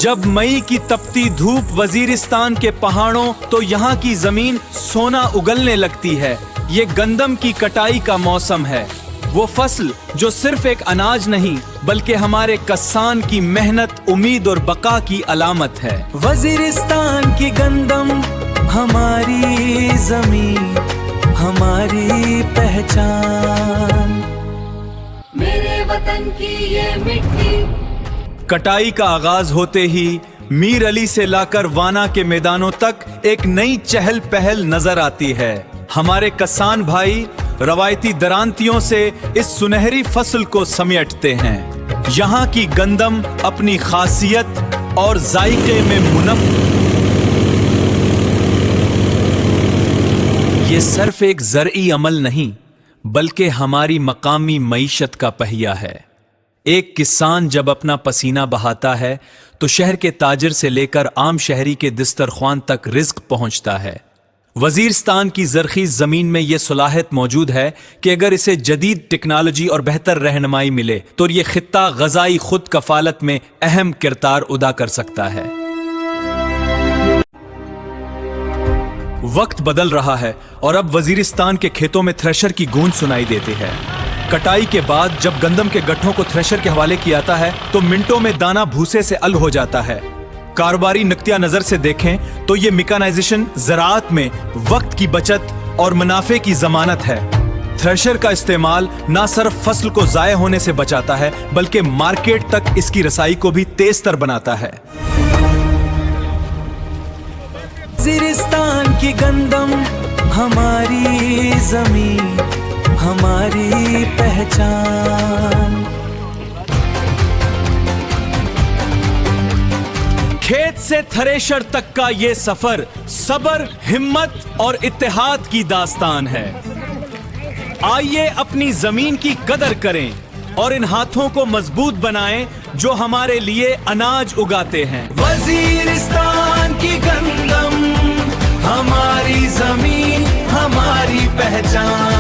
जब मई की तपती धूप वजीरिस्तान के पहाड़ों तो यहाँ की जमीन सोना उगलने लगती है। ये गंदम की कटाई का मौसम है, वो फसल जो सिर्फ एक अनाज नहीं बल्कि हमारे किसान की मेहनत, उम्मीद और बका की अलामत है। वजीरिस्तान की गंदम हमारी जमीन, हमारी पहचान, मेरे वतन की ये मिट्टी। कटाई का आगाज होते ही मीर अली से लाकर वाना के मैदानों तक एक नई चहल पहल नजर आती है। हमारे किसान भाई रवायती दरांतियों से इस सुनहरी फसल को समेटते हैं। यहाँ की गंदम अपनी खासियत और जायके में मुनफ़्फ़िद, ये सिर्फ एक ज़रई अमल नहीं बल्कि हमारी मकामी मईशत का पहिया है। एक किसान जब अपना पसीना बहाता है तो शहर के ताजिर से लेकर आम शहरी के दस्तरख्वान तक रिज्क पहुंचता है। वजीरिस्तान की ज़रख़ीज़ ज़मीन में यह सलाहियत मौजूद है कि अगर इसे जदीद टेक्नोलॉजी और बेहतर रहनुमाई मिले तो ये खित्ता ग़ज़ाई खुद कफ़ालत में अहम किरदार अदा कर सकता है। वक्त बदल रहा है और अब वजीरिस्तान के खेतों में थ्रेशर की गूंज सुनाई देती है। कटाई के बाद जब गंदम के गट्ठों को थ्रेशर के हवाले किया जाता है तो मिनटों में दाना भूसे से अलग हो जाता है। कारोबारी नुक्तिया नजर से देखें तो ये मेकानाइजेशन ज़राअत में वक्त की बचत और मुनाफे की जमानत है। थ्रेशर का इस्तेमाल न सिर्फ फसल को ज़ाय होने से बचाता है बल्कि मार्केट तक इसकी रसाई को भी तेज तर बनाता है। वजीरिस्तान की गंदम हमारी जमीन, हमारी पहचान, खेत से थ्रेशर तक का ये सफर सब्र, हिम्मत और इत्तेहाद की दास्तान है। आइए अपनी जमीन की कदर करें और इन हाथों को मजबूत बनाएं जो हमारे लिए अनाज उगाते हैं। वजीरिस्तान की गंदम हमारी जमीन, हमारी पहचान।